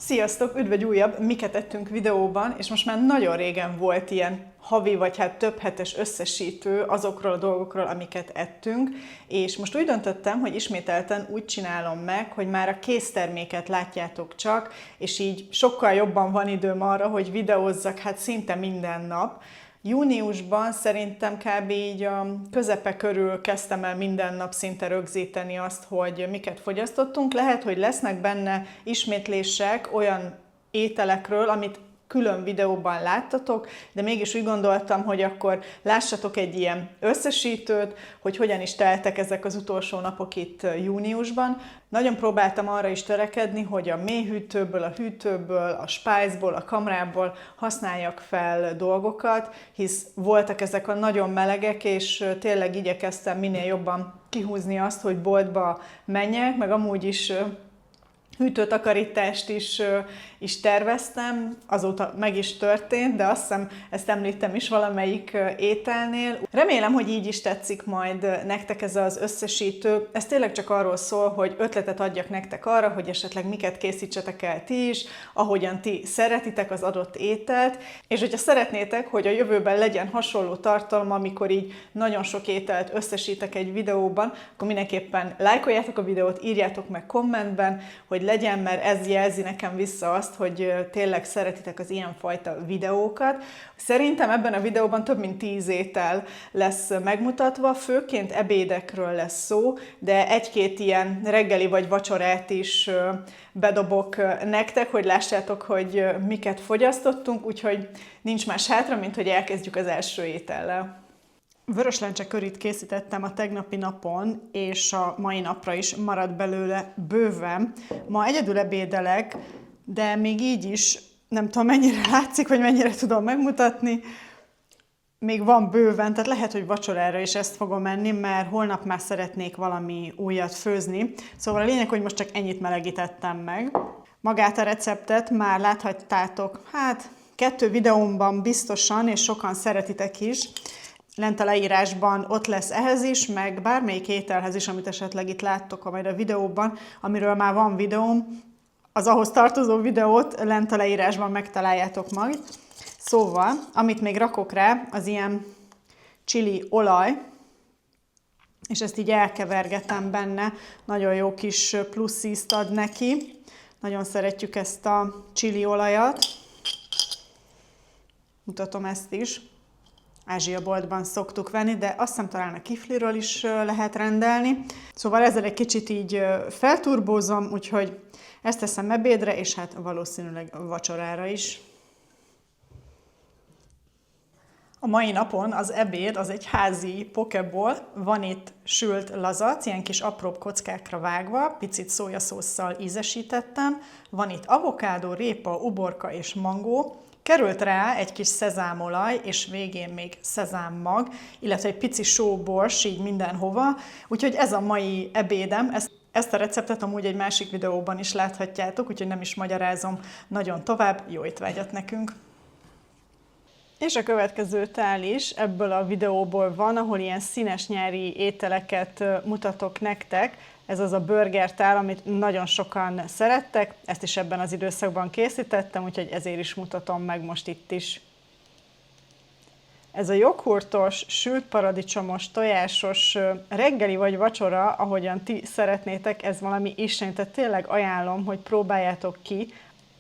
Sziasztok! Üdv egy újabb Miket ettünk videóban, és most már nagyon régen volt ilyen havi vagy hát több hetes összesítő azokról a dolgokról, amiket ettünk, és most úgy döntöttem, hogy ismételten úgy csinálom meg, hogy már a készterméket látjátok csak, és így sokkal jobban van időm arra, hogy videózzak hát szinte minden nap. Júniusban szerintem kb. Így a közepe körül kezdtem el minden nap szinte rögzíteni azt, hogy miket fogyasztottunk. Lehet, hogy lesznek benne ismétlések olyan ételekről, amit külön videóban láttatok, de mégis úgy gondoltam, hogy akkor lássatok egy ilyen összesítőt, hogy hogyan is teltek ezek az utolsó napok itt júniusban. Nagyon próbáltam arra is törekedni, hogy a mélyhűtőből, a hűtőből, a spájzból, a kamrából használjak fel dolgokat, hisz voltak ezek a nagyon melegek, és tényleg igyekeztem minél jobban kihúzni azt, hogy boltba menjek, meg amúgy is hűtőtakarítást is terveztem, azóta meg is történt, de azt hiszem ezt említem is valamelyik ételnél. Remélem, hogy így is tetszik majd nektek ez az összesítő. Ez tényleg csak arról szól, hogy ötletet adjak nektek arra, hogy esetleg miket készítsetek el ti is, ahogyan ti szeretitek az adott ételt, és hogyha szeretnétek, hogy a jövőben legyen hasonló tartalom, amikor így nagyon sok ételt összesítek egy videóban, akkor mindenképpen lájkoljátok a videót, írjátok meg kommentben, hogy legyen, mert ez jelzi nekem vissza azt, hogy tényleg szeretitek az ilyenfajta videókat. Szerintem ebben a videóban több mint 10 étel lesz megmutatva, főként ebédekről lesz szó, de egy-két ilyen reggeli vagy vacsorát is bedobok nektek, hogy lássátok, hogy miket fogyasztottunk, úgyhogy nincs más hátra, mint hogy elkezdjük az első étellel. Vöröslencse curryt készítettem a tegnapi napon, és a mai napra is maradt belőle bőven. Ma egyedül ebédelek, de még így is nem tudom, mennyire látszik, vagy mennyire tudom megmutatni. Még van bőven, tehát lehet, hogy vacsorára is ezt fogom enni, mert holnap már szeretnék valami újat főzni. Szóval a lényeg, hogy most csak ennyit melegítettem meg. Magát a receptet már láthattátok, hát 2 videómban biztosan, és sokan szeretitek is. Lent a leírásban ott lesz ehhez is, meg bármelyik ételhez is, amit esetleg itt láttok majd a videóban, amiről már van videóm, az ahhoz tartozó videót lent a leírásban megtaláljátok majd. Szóval, amit még rakok rá, az ilyen chili olaj, és ezt így elkevergetem benne, nagyon jó kis plusz ízt ad neki. Nagyon szeretjük ezt a chili olajat. Mutatom ezt is. Ázsia boltban szoktuk venni, de azt hiszem talán a kifliről is lehet rendelni. Szóval ezzel egy kicsit így felturbózom, úgyhogy ezt teszem ebédre, és hát valószínűleg vacsorára is. A mai napon az ebéd az egy házi pokeball, van itt sült lazac, ilyen kis apróbb kockákra vágva, picit szójaszósszal ízesítettem, van itt avokádó, répa, uborka és mangó, került rá egy kis szezámolaj, és végén még szezámmag, illetve egy pici sóbors így mindenhova. Úgyhogy ez a mai ebédem. Ezt a receptet amúgy egy másik videóban is láthatjátok, úgyhogy nem is magyarázom nagyon tovább. Jó étvágyat nekünk! És a következő tál is ebből a videóból van, ahol ilyen színes nyári ételeket mutatok nektek. Ez az a burger tál, amit nagyon sokan szerettek, ezt is ebben az időszakban készítettem, úgyhogy ezért is mutatom meg most itt is. Ez a joghurtos, sült paradicsomos, tojásos reggeli vagy vacsora, ahogyan ti szeretnétek, ez valami isteni, tehát tényleg ajánlom, hogy próbáljátok ki.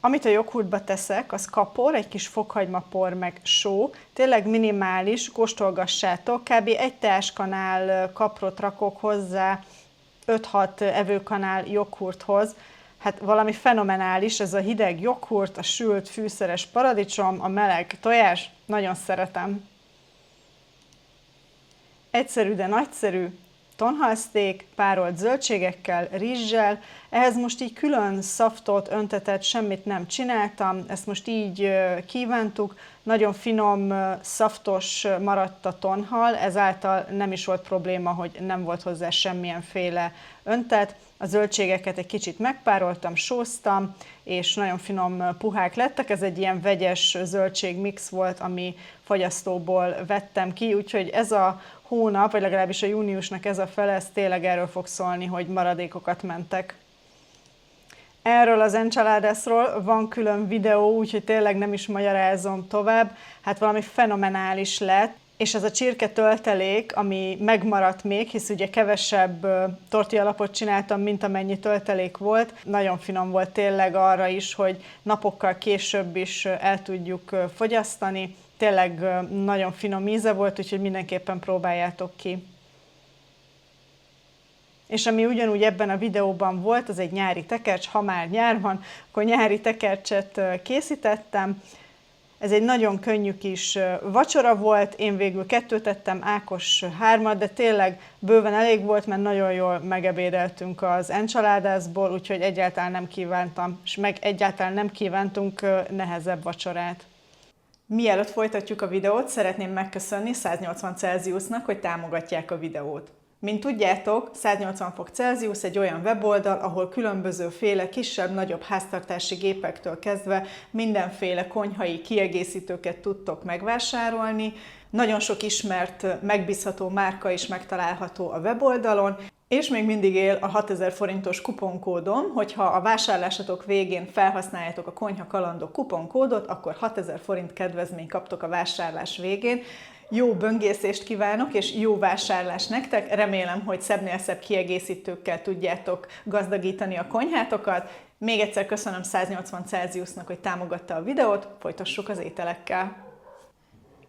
Amit a joghurtba teszek, az kapor, egy kis fokhagymapor, meg só, tényleg minimális, kóstolgassátok, kb. 1 teáskanál kaprot rakok hozzá, 5-6 evőkanál joghurthoz. Hát valami fenomenális, ez a hideg joghurt, a sült fűszeres paradicsom, a meleg tojás, nagyon szeretem. Egyszerű, de nagyszerű tonhalszték, párolt zöldségekkel, rizssel. Ehhez most így külön szaftot, öntetet, semmit nem csináltam, ezt most így kívántuk. Nagyon finom, szaftos maradt a tonhal, ezáltal nem is volt probléma, hogy nem volt hozzá semmilyenféle öntet. A zöldségeket egy kicsit megpároltam, sóztam, és nagyon finom puhák lettek. Ez egy ilyen vegyes zöldségmix volt, ami fagyasztóból vettem ki, úgyhogy ez a hónap, vagy legalábbis a júniusnak ez a fele, ez tényleg erről fog szólni, hogy maradékokat mentek. Erről az enchiladasról van külön videó, úgyhogy tényleg nem is magyarázom tovább. Hát valami fenomenális lett. És ez a csirke töltelék, ami megmaradt még, hisz ugye kevesebb tortillalapot csináltam, mint amennyi töltelék volt. Nagyon finom volt tényleg arra is, hogy napokkal később is el tudjuk fogyasztani. Tényleg nagyon finom íze volt, úgyhogy mindenképpen próbáljátok ki. És ami ugyanúgy ebben a videóban volt, az egy nyári tekercs, ha már nyár van, akkor nyári tekercset készítettem. Ez egy nagyon könnyű kis vacsora volt, én végül 2 tettem, Ákos 3, de tényleg bőven elég volt, mert nagyon jól megebédeltünk az enchiladasból, úgyhogy egyáltalán nem kívántam, és meg egyáltalán nem kívántunk nehezebb vacsorát. Mielőtt folytatjuk a videót, szeretném megköszönni 180 Celsiusnak, hogy támogatják a videót. Mint tudjátok, 180 fok Celsius egy olyan weboldal, ahol különbözőféle kisebb-nagyobb háztartási gépektől kezdve mindenféle konyhai kiegészítőket tudtok megvásárolni. Nagyon sok ismert, megbízható márka is megtalálható a weboldalon, és még mindig él a 6000 forintos kuponkódom, hogyha a vásárlásatok végén felhasználjátok a Konyha Kalandok kuponkódot, akkor 6000 forint kedvezményt kaptok a vásárlás végén. Jó böngészést kívánok, és jó vásárlás nektek! Remélem, hogy szebbnél szebb kiegészítőkkel tudjátok gazdagítani a konyhátokat. Még egyszer köszönöm 180 Celsiusnak, hogy támogatta a videót, folytassuk az ételekkel.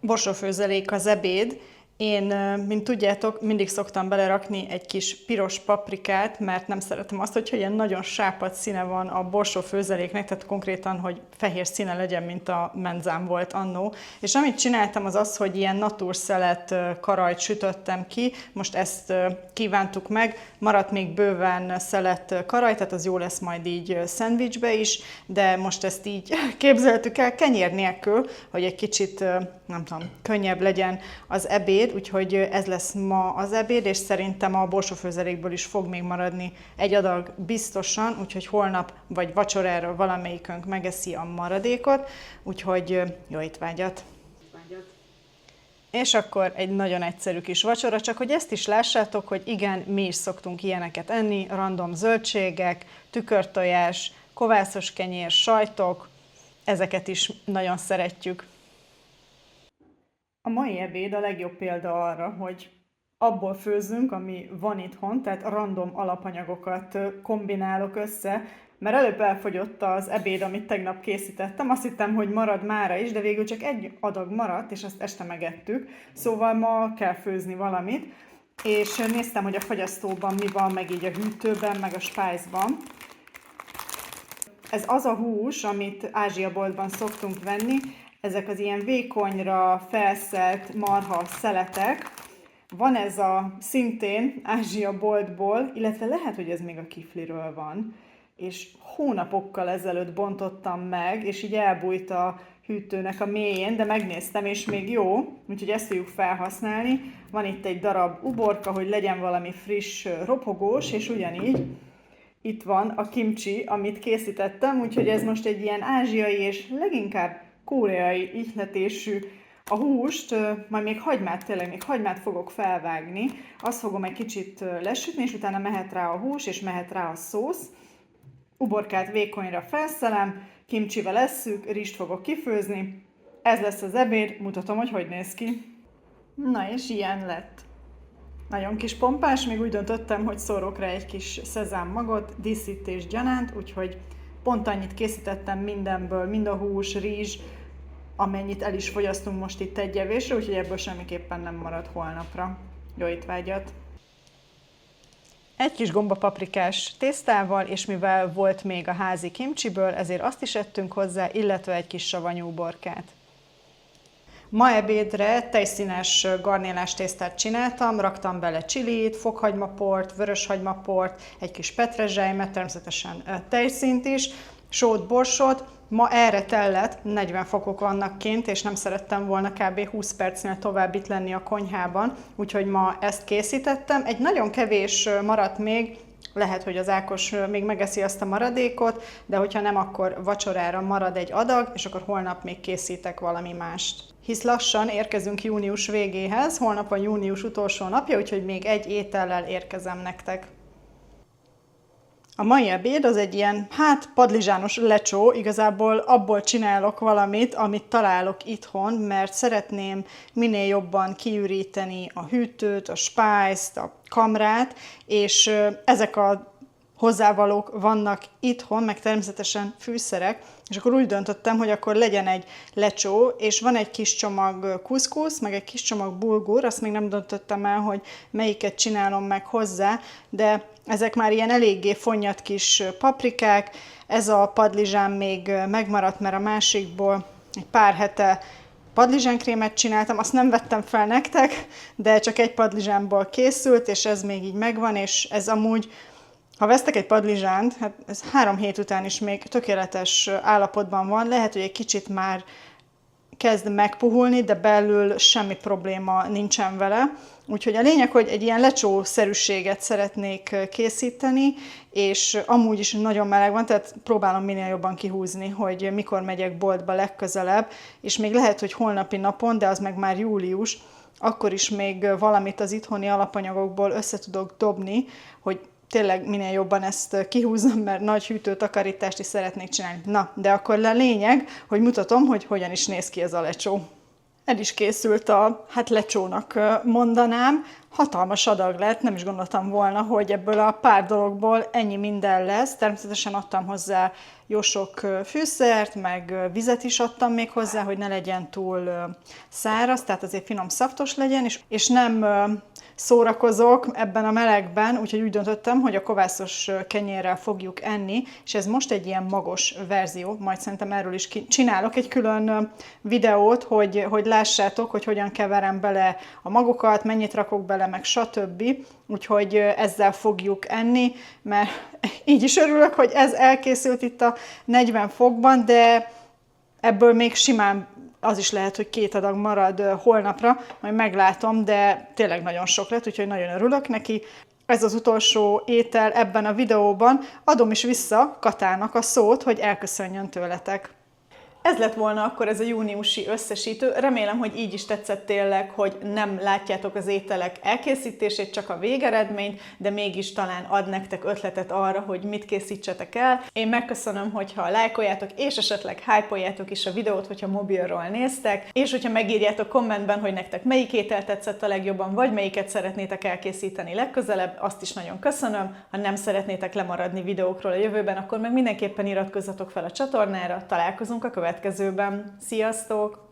Borsófőzelék az ebéd. Én, mint tudjátok, mindig szoktam belerakni egy kis piros paprikát, mert nem szeretem azt, hogyha ilyen nagyon sápadt színe van a borsófőzeléknek, tehát konkrétan, hogy fehér színe legyen, mint a menzám volt annó. És amit csináltam az az, hogy ilyen naturszelet karajt sütöttem ki, most ezt kívántuk meg, maradt még bőven szelet karaj, tehát az jó lesz majd így szendvicsbe is, de most ezt így képzeltük el kenyér nélkül, hogy egy kicsit, nem tudom, könnyebb legyen az ebéd, úgyhogy ez lesz ma az ebéd, és szerintem a borsófőzelékből is fog még maradni egy adag biztosan, úgyhogy holnap vagy vacsorára valamelyikünk megeszi a maradékot, úgyhogy jó étvágyat! És akkor egy nagyon egyszerű kis vacsora, csak hogy ezt is lássátok, hogy igen, mi is szoktunk ilyeneket enni, random zöldségek, tükörtojás, kovászos kenyér, sajtok, ezeket is nagyon szeretjük. A mai ebéd a legjobb példa arra, hogy abból főzzünk, ami van itthon, tehát random alapanyagokat kombinálok össze, mert előbb elfogyott az ebéd, amit tegnap készítettem, azt hittem, hogy marad mára is, de végül csak egy adag maradt, és azt este megettük, szóval ma kell főzni valamit, és néztem, hogy a fagyasztóban mi van, meg így a hűtőben, meg a spájzban. Ez az a hús, amit Ázsiaboltban szoktunk venni, ezek az ilyen vékonyra felszelt marha szeletek. Van ez a szintén Ázsia boltból, illetve lehet, hogy ez még a Kifliről van, és hónapokkal ezelőtt bontottam meg, és így elbújt a hűtőnek a mélyén, de megnéztem, és még jó, úgyhogy ezt fogjuk felhasználni. Van itt egy darab uborka, hogy legyen valami friss, ropogós, és ugyanígy itt van a kimchi, amit készítettem, úgyhogy ez most egy ilyen ázsiai és leginkább koreai ihletésű. A húst, majd még hagymát, tényleg még hagymát fogok felvágni, azt fogom egy kicsit lesütni, és utána mehet rá a hús, és mehet rá a szósz. Uborkát vékonyra felszelem, kimcsivel esszük, rizst fogok kifőzni. Ez lesz az ebéd, mutatom, hogy hogy néz ki. Na és ilyen lett. Nagyon kis pompás, még úgy döntöttem, hogy szórok rá egy kis szezámmagot, díszítés gyanánt, úgyhogy pont annyit készítettem mindenből, mind a hús, rizs, amennyit el is fogyasztunk most itt egy evésre, úgyhogy ebből semmiképpen nem marad holnapra. Jó étvágyat! Egy kis gombapaprikás tésztával, és mivel volt még a házi kimcsiből, ezért azt is ettünk hozzá, illetve egy kis savanyú uborkát. Ma ebédre tejszínes garnélás tésztát csináltam, raktam bele csilit, fokhagymaport, vöröshagymaport, egy kis petrezselymet, természetesen tejszínt is, sót, borsot. Ma erre tellett, 40 fokok vannak kint, és nem szerettem volna kb. 20 percnél tovább itt lenni a konyhában, úgyhogy ma ezt készítettem. Egy nagyon kevés maradt még, lehet, hogy az Ákos még megeszi azt a maradékot, de hogyha nem, akkor vacsorára marad egy adag, és akkor holnap még készítek valami mást. Hisz lassan érkezünk június végéhez, holnap a június utolsó napja, úgyhogy még egy étellel érkezem nektek. A mai ebéd az egy ilyen, padlizsános lecsó, igazából abból csinálok valamit, amit találok itthon, mert szeretném minél jobban kiüríteni a hűtőt, a spájzt, a kamrát, és ezek a hozzávalók vannak itthon, meg természetesen fűszerek, és akkor úgy döntöttem, hogy akkor legyen egy lecsó, és van egy kis csomag kuszkusz, meg egy kis csomag bulgur, azt még nem döntöttem el, hogy melyiket csinálom meg hozzá, de ezek már ilyen eléggé fonnyat kis paprikák, ez a padlizsán még megmaradt, mert a másikból egy pár hete padlizsánkrémet csináltam, azt nem vettem fel nektek, de csak egy padlizsánból készült, és ez még így megvan, és ez amúgy, ha vesztek egy padlizsánt, hát ez 3 hét után is még tökéletes állapotban van, lehet, hogy egy kicsit már kezd megpuhulni, de belül semmi probléma nincsen vele. Úgyhogy a lényeg, hogy egy ilyen lecsószerűséget szeretnék készíteni, és amúgy is nagyon meleg van, tehát próbálom minél jobban kihúzni, hogy mikor megyek boltba legközelebb, és még lehet, hogy holnapi napon, de az meg már július, akkor is még valamit az itthoni alapanyagokból össze tudok dobni, hogy tényleg minél jobban ezt kihúzom, mert nagy hűtőtakarítást is szeretnék csinálni. Na, de akkor a lényeg, hogy mutatom, hogy hogyan is néz ki ez a lecsó. El is készült a, lecsónak mondanám, hatalmas adag lett, nem is gondoltam volna, hogy ebből a pár dologból ennyi minden lesz. Természetesen adtam hozzá jó sok fűszert, meg vizet is adtam még hozzá, hogy ne legyen túl száraz, tehát azért finom szaftos legyen, és nem szórakozok ebben a melegben, úgyhogy úgy döntöttem, hogy a kovászos kenyérrel fogjuk enni, és ez most egy ilyen magos verzió, majd szerintem erről is csinálok egy külön videót, hogy lássátok, hogy hogyan keverem bele a magokat, mennyit rakok bele, meg stb. Úgyhogy ezzel fogjuk enni, mert így is örülök, hogy ez elkészült itt a 40 fokban, de ebből még simán az is lehet, hogy 2 adag marad holnapra, majd meglátom, de tényleg nagyon sok lett, úgyhogy nagyon örülök neki. Ez az utolsó étel ebben a videóban. Adom is vissza Katának a szót, hogy elköszönjön tőletek. Ez lett volna akkor ez a júniusi összesítő. Remélem, hogy így is tetszett tényleg, hogy nem látjátok az ételek elkészítését, csak a végeredményt, de mégis talán ad nektek ötletet arra, hogy mit készítsetek el. Én megköszönöm, hogyha lájkoljátok, és esetleg hype-oljátok is a videót, hogyha mobilról néztek, és hogyha megírjátok kommentben, hogy nektek melyik étel tetszett a legjobban, vagy melyiket szeretnétek elkészíteni legközelebb, azt is nagyon köszönöm. Ha nem szeretnétek lemaradni videókról a jövőben, akkor meg mindenképpen iratkozzatok fel a csatornára, találkozunk a következőben. Sziasztok!